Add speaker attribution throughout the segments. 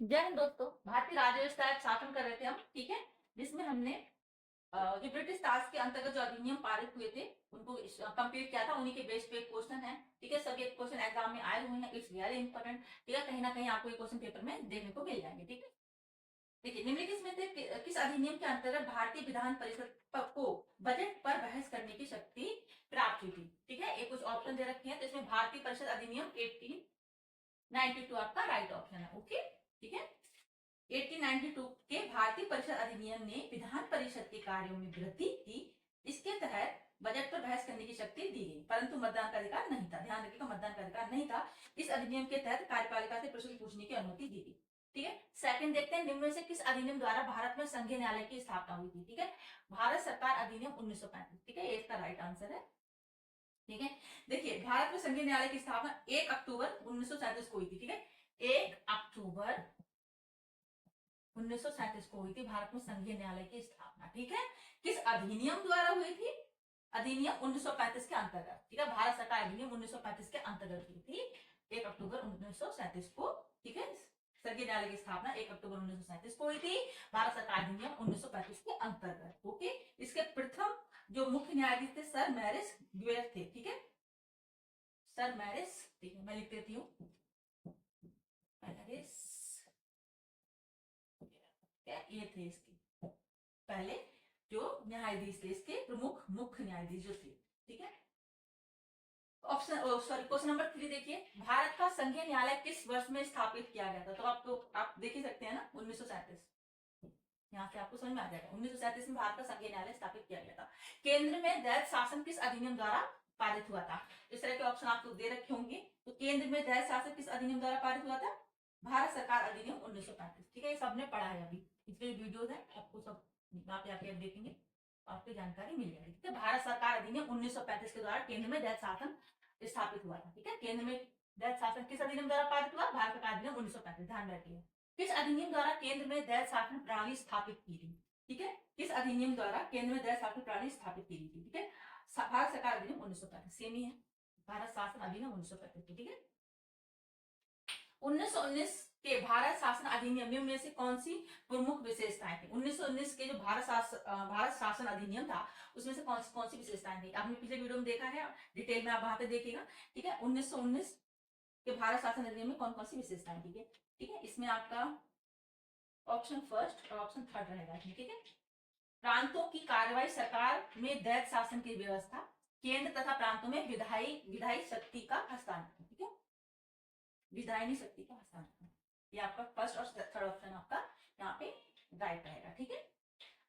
Speaker 1: जय हिंद दोस्तों। भारतीय राज्य व्यवस्था एक शासन कर रहे थे हम, ठीक है, जिसमें हमने जो ब्रिटिश ताज के अंतर्गत जो अधिनियम पारित हुए थे उनको कंप्लीट किया था। उन्हीं के बेस पे क्वेश्चन है, ठीक है। सभी क्वेश्चन एग्जाम में आए हुए हैं, इट्स वेरी इंपॉर्टेंट, ठीक है। कहीं ना कहीं आपको ये क्वेश्चन पेपर में देखने को मिल जाएंगे, ठीक है। देखिए, निम्नलिखित में से किस अधिनियम के अंतर्गत भारतीय विधान परिषद को बजट पर बहस करने की शक्ति प्राप्त हुई थी, ठीक है। ये कुछ ऑप्शन दे रखे हैं, तो इसमें भारतीय परिषद अधिनियम 1892 आपका राइट ऑप्शन है, ओके, ठीक है। 1892 के भारतीय परिषद अधिनियम ने विधान परिषद के कार्यों में वृद्धि की। इसके तहत बजट पर बहस करने की शक्ति दी गई, परंतु मतदान का अधिकार नहीं था। ध्यान रखिएगा, मतदान का अधिकार नहीं था। इस अधिनियम के तहत कार्यपालिका से प्रश्न पूछने की अनुमति दी गई, ठीक है। सेकंड देखते हैं, निम्न में से किस अधिनियम द्वारा भारत में संघीय न्यायालय की स्थापना हुई थी, ठीक है। भारत सरकार अधिनियम 1935, ठीक है, ये इसका राइट आंसर है, ठीक है। देखिए, भारत में संघीय न्यायालय की स्थापना 1 अक्टूबर 1937 को हुई थी, ठीक है। 1 अक्टूबर 1937 को हुई थी भारत में संघीय न्यायालय की स्थापना, ठीक है। किस अधिनियम द्वारा हुई थी? अधिनियम 1935 के अंतर्गत, ठीक है। भारत सरकार अधिनियम 1935 के अंतर्गत हुई थी 1 अक्टूबर 1937 को, ठीक है। संघीय न्यायालय की स्थापना 1 अक्टूबर 1937 को हुई थी भारत सरकार अधिनियम 1935 के अंतर्गत, ओके। इसके प्रथम जो मुख्य न्यायाधीश थे सर मैरिस ड्यूयर थे, ठीक है। सर मैरिस, ठीक है, मैं लिख देती हूँ, मैरिस, ये थे इसके पहले जो न्यायाधीश थे, इसके प्रमुख मुख्य न्यायाधीश जो थे, ठीक है। ऑप्शन सॉरी, क्वेश्चन नंबर 3 देखिए, भारत का संघीय न्यायालय किस वर्ष में स्थापित किया गया था? तो आप देख ही सकते हैं ना, 1937, यहाँ से आपको समझ में आ जाएगा। 1937 में भारत का संघीय न्यायालय स्थापित किया गया था। केंद्र में दैत शासन किस अधिनियम द्वारा पारित हुआ था? इस तरह के ऑप्शन आपको दे रखे होंगे। तो केंद्र में दैत शासन किस अधिनियम द्वारा पारित हुआ था? भारत सरकार अधिनियम 1935, ठीक है। ये सबने पढ़ा है, अभी पिछले वीडियोस है, आपको सब आप जाके देखेंगे, आपको जानकारी मिल जाएगी, ठीक है। भारत सरकार अधिनियम 1935 के द्वारा केंद्र में दैत शासन स्थापित हुआ था, ठीक है। केंद्र में दैत शासन किस अधिनियम द्वारा पारित हुआ? भारत सरकार अधिनियम 1935, ध्यान रखिए। किस अधिनियम द्वारा केंद्र में दैत शासन प्रणाली स्थापित की गई, ठीक है। किस अधिनियम द्वारा केंद्र में दैत शासन प्रणाली स्थापित की गई, ठीक है। भारत सरकार अधिनियम 1935, सेम ही है, भारत शासन अधिनियम 1935, ठीक है। 1919 के भारत शासन अधिनियम में से कौन सी प्रमुख विशेषताएं थी? 1919 के जो भारत शासन अधिनियम था, उसमें से कौन सी विशेषताएं थी? आपने पिछले वीडियो में देखा है, डिटेल में आप वहां पे देखिएगा, ठीक है। 1919 के भारत शासन अधिनियम में कौन कौन सी विशेषताएं थी, ठीक है। इसमें आपका ऑप्शन फर्स्ट और ऑप्शन थर्ड रहेगा, ठीक है। प्रांतों की कार्रवाई सरकार में दैत शासन की व्यवस्था, केंद्र तथा प्रांतों में विधायी शक्ति का हस्तांतरण, ठीक है, विधायी शक्ति का हस्तांतरण। ये आपका फर्स्ट और थर्ड ऑप्शन आपका यहाँ पे राइट रहेगा, ठीक है।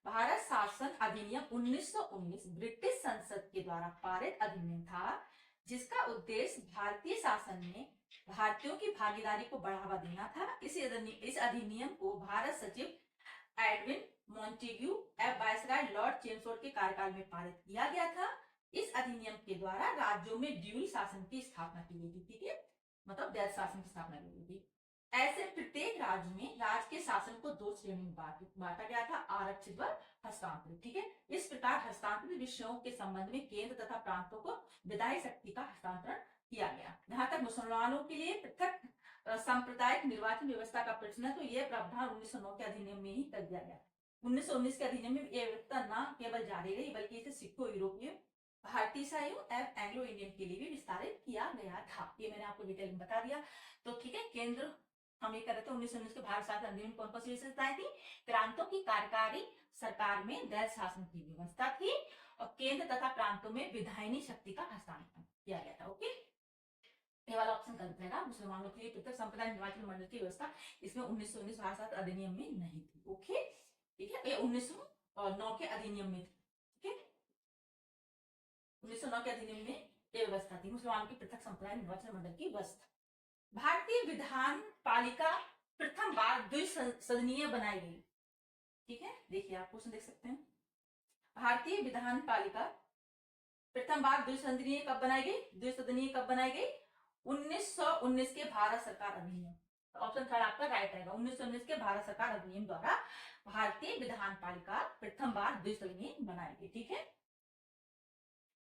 Speaker 1: भारत शासन अधिनियम 1919 ब्रिटिश संसद के द्वारा पारित अधिनियम था, जिसका उद्देश्य भारतीय शासन में भारतीयों की भागीदारी को बढ़ावा देना था। इस अधिनियम को भारत सचिव Edwin Montagu viceroy lord Chelmsford के कार्यकाल में पारित किया गया था। इस अधिनियम के द्वारा राज्यों में ड्यूल शासन की स्थापना की गई थी, ठीक है, मतलब दैत शासन की स्थापना की गई थी। ऐसे प्रत्येक राज्य में राज्य के शासन को 2 श्रेणी में बांटा गया था, आरक्षित व हस्तांतरित, ठीक है। इस प्रकार हस्तांतरित विषयों के संबंध में केंद्र तथा प्रांतों को विधायी शक्ति का हस्तांतरण किया गया। जहां तक मुसलमानों के लिए पृथक सांप्रदायिक निर्वाचन व्यवस्था का प्रश्न है, तो यह प्रावधान 1909 के अधिनियम में ही कर दिया गया। 1919 के अधिनियम में यह व्यवस्था न केवल जारी रही, बल्कि इसे सिखों, यूरोपीय, भारतीय ईसाइयों एवं एंग्लो इंडियन के लिए भी विस्तारित किया गया था। ये मैंने आपको डिटेल में बता दिया, तो ठीक है। केंद्र हम ये कर रहे थे 1919 के भारत शासन अधिनियम में कौन कौन सी विशेषताएं थी? प्रांतों की कार्यकारी सरकार में दैत शासन की व्यवस्था थी, और केंद्र तथा प्रांतों में विधायनी शक्ति का हस्तांतरण किया गया था, ओके। ये वाला ऑप्शन गलत रहेगा, मुसलमानों के लिए पृथक संप्रदाय निर्वाचन मंडल की व्यवस्था इसमें 1919 भारत शासन अधिनियम में नहीं थी, ओके, ठीक है। ये 1909 के अधिनियम में थी, ठीक है। 1909 के अधिनियम में ये व्यवस्था थी, मुसलमानों की पृथक संप्रदाय निर्वाचन मंडल की व्यवस्था। भारतीय विधान पालिका प्रथम बार द्विसदनीय बनाई गई, ठीक है। देखिए, आप क्वेश्चन देख सकते हैं, भारतीय विधान पालिका प्रथम बार द्विसदनीय कब बनाई गई? द्विसदनीय कब बनाई गई? 1919 के भारत सरकार अधिनियम, ऑप्शन थर्ड आपका राइट रहेगा। 1919 के भारत सरकार अधिनियम द्वारा भारतीय विधान पालिका प्रथम बार द्विसदनीय बनाई गई, ठीक है।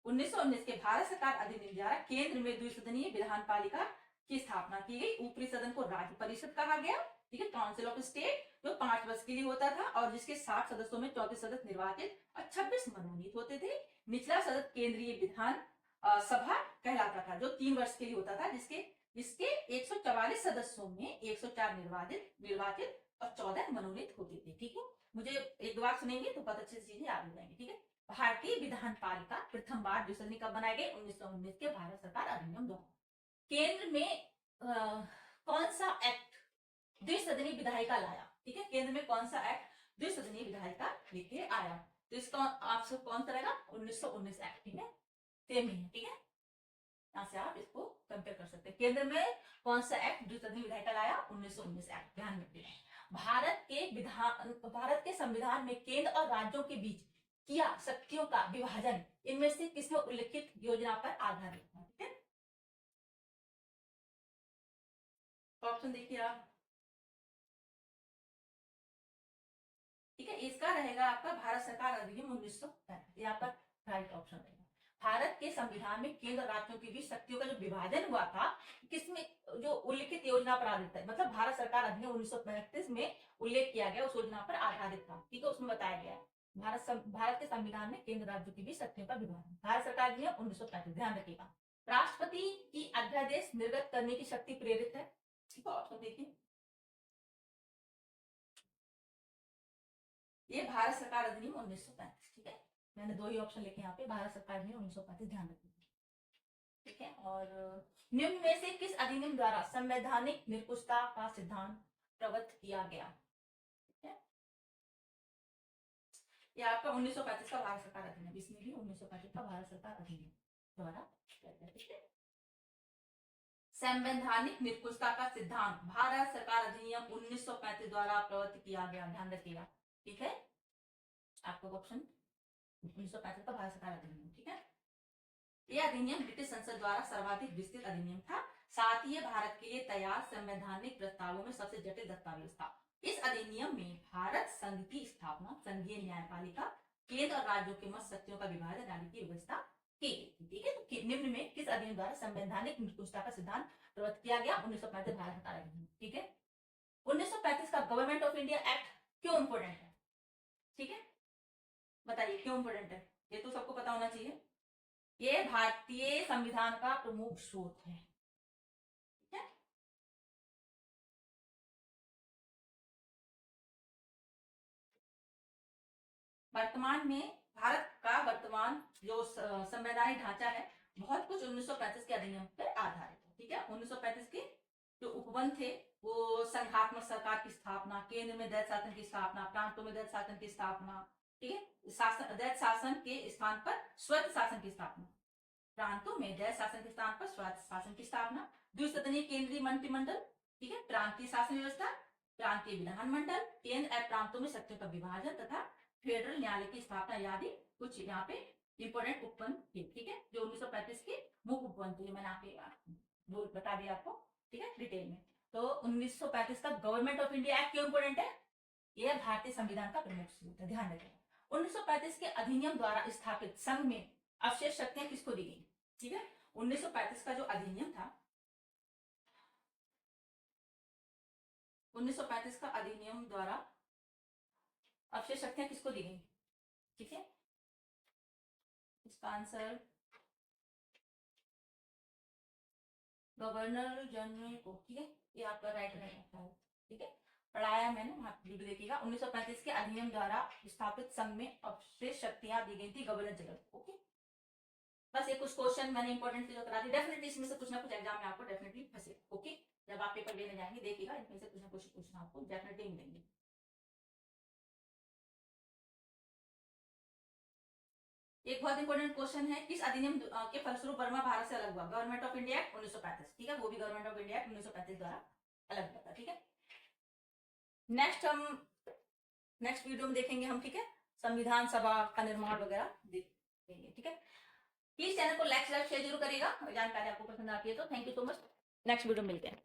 Speaker 1: 1919 के भारत सरकार अधिनियम द्वारा केंद्र में द्विसदनीय विधान पालिका की स्थापना की गई। ऊपरी सदन को राज्य परिषद कहा गया, ठीक है। काउंसिल ऑफ स्टेट जो 5 वर्ष के लिए होता था और जिसके 60 सदस्यों में 34 सदस्य निर्वाचित और 26 मनोनीत होते थे। निचला सदस्य केंद्रीय विधान सभा कहलाता था जो 3 वर्ष के लिए होता था, जिसके 144 सदस्यों में 104 निर्वाचित और 14 मनोनीत होते थे। ठीक है, मुझे एक दो बार सुनेंगे तो बहुत अच्छी चीजें याद हो जाएंगी। ठीक है, भारतीय विधान पालिका प्रथम बार द्विसदनी कब बनाई गई? 1919 के भारत सरकार अधिनियम द्वारा। केंद्र में कौन सा एक्ट द्विसदनी विधायिका लाया? ठीक है, केंद्र में कौन सा एक्ट द्विसदनी विधायिका लेके आया? तो इसका आपसे कौन सा रहेगा? 1919 एक्ट। ठीक है, सेम ही है। ठीक है, यहाँ से आप इसको कंपेयर कर सकते हैं। केंद्र में कौन सा एक्ट द्विसदनी विधायिका लाया? 1919 एक्ट। ध्यान रखिए, भारत के संविधान में केंद्र और राज्यों के बीच किया शक्तियों का विभाजन इनमें से किसमें उल्लिखित योजना पर आधारित है? ठीक है, ऑप्शन देखिए आप। ठीक है, इसका रहेगा आपका भारत सरकार अधिनियम 1935। ये आपका राइट ऑप्शन रहेगा। भारत के संविधान में केंद्र राज्यों के बीच शक्तियों का जो विभाजन हुआ था किसमें, जो उल्लिखित योजना पर आधारित है, मतलब भारत सरकार अधिनियम 1935 में उल्लेख किया गया उस योजना पर आधारित था। ठीक है, उसमें बताया गया है भारत के संविधान में केंद्र राज्यों के बीच शक्तियों का विभाजन, भारत सरकार अधिनियम 1935। ध्यान रखिएगा। राष्ट्रपति की अध्यादेश निर्गत करने की शक्ति प्रेरित है। ठीक है, ऑप्शन देखिए। ये भारत सरकार अधिनियम 1935। ठीक है, मैंने दो ही ऑप्शन लिखे यहाँ पे, भारत सरकार अधिनियम 1935। ध्यान रखिए। ठीक है, और निम्न में से किस अधिनियम द्वारा संवैधानिक निरंकुशता का सिद्धांत प्रवृत्त किया गया? ठीक है, ये आपका 1935 का भारत सरकार अधिनियम, इसमें भी 1935 का भारत सरकार अधिनियम द्वारा। ठीक है, संवैधानिक निरंकुशता का सिद्धांत भारत सरकार अधिनियम 1935 द्वारा प्रवृत्त किया गया। ध्यान रखिएगा। ठीक है, आपको ऑप्शन 1935 का भारत सरकार अधिनियम। ठीक है, यह अधिनियम ब्रिटिश संसद द्वारा सर्वाधिक विस्तृत अधिनियम था। साथ ही भारत के लिए तैयार संवैधानिक प्रस्तावों में सबसे जटिल दस्तावेज था। इस अधिनियम में भारत संघ की स्थापना, संघीय न्यायपालिका, केंद्र और राज्यों के मध्य शक्तियों का विभाजन आदि की व्यवस्था की गई। ठीक है, तो निम्न में किस अधिनियम द्वारा संवैधानिक निरंकुशता का सिद्धांत प्रवृत्त किया गया? 1935 भारत सरकार अधिनियम। ठीक है, 1935 का गवर्नमेंट ऑफ इंडिया एक्ट क्यों इंपोर्टेंट है? ठीक है, बताइए क्यों इंपोर्टेंट है? ये तो सबको पता होना चाहिए। ये भारतीय संविधान का प्रमुख स्रोत है। ठीक है, वर्तमान में भारत का वर्तमान जो संवैधानिक ढांचा है बहुत कुछ 1935 के अधिनियम पर आधारित है। ठीक है, 1935 के जो उपबंध थे वो संघात्मक सरकार की स्थापना, केंद्र में दैत्य शासन की स्थापना, प्रांतों में दैत्य शासन की स्थापना। ठीक है, दैत्य शासन के स्थान पर स्वैत शासन की स्थापना, प्रांतों में दैत्य शासन के स्थान पर स्वायत्त शासन की स्थापना, द्विसदनीय केंद्रीय मंत्रिमंडल। ठीक है, प्रांतीय शासन व्यवस्था, प्रांतीय विधानमंडल, केंद्र और प्रांतों में शक्तियों का विभाजन तथा फेडरल न्यायालय की स्थापना आदि कुछ यहाँ पे इंपोर्टेंट उपबंध थे। ठीक है, जो 1935 के मुख्य उपबंध थे, मैंने आपको बता दिया आपको। ठीक है, डिटेल में। तो 1935 का गवर्नमेंट ऑफ इंडिया एक्ट क्यों इंपोर्टेंट है? यह भारतीय संविधान का प्रमुख स्रोत है। ध्यान रखें, 1935 के अधिनियम द्वारा स्थापित संघ में अवशेष शक्तियां किसको दी गई? ठीक है, 1935 का जो अधिनियम था, 1935 का अधिनियम द्वारा अवशेष शक्तियां किसको दी गई? ठीक है, इसका आंसर गवर्नर जनरल को। ठीक है, ये आपका राइट रहेगा। ठीक है, पढ़ाया मैंने, आप वीडियो देखिएगा। 1935 के अधिनियम द्वारा स्थापित संघ में अवशेष शक्तियां दी गई थी गवर्नर जनरल। ओके, बस ये कुछ क्वेश्चन मैंने इंपॉर्टेंट चीजों करा दी। डेफिनेटली इसमें से कुछ ना कुछ एग्जाम में आपको डेफिनेटली फंसे। ओके, जब आप पेपर देने जाएंगे देखिएगा, इसमें से कुछ ना कुछ क्वेश्चन आपको डेफिनेटली मिलेंगे। एक बहुत इंपॉर्टेंट क्वेश्चन है, किस अधिनियम के फलस्वरूप वर्मा भारत से अलग हुआ? Government of India 1935। ठीक है, वो भी गवर्नमेंट ऑफ इंडिया 1935 द्वारा अलग हुआ था। ठीक है, नेक्स्ट वीडियो में देखेंगे हम। ठीक है, संविधान सभा का निर्माण वगैरह देखेंगे। ठीक है, प्लीज चैनल को लाइक शेयर जरूर करिएगा, जानकारी आपको पसंद आती है तो। Thank you so much, next video मिलते हैं।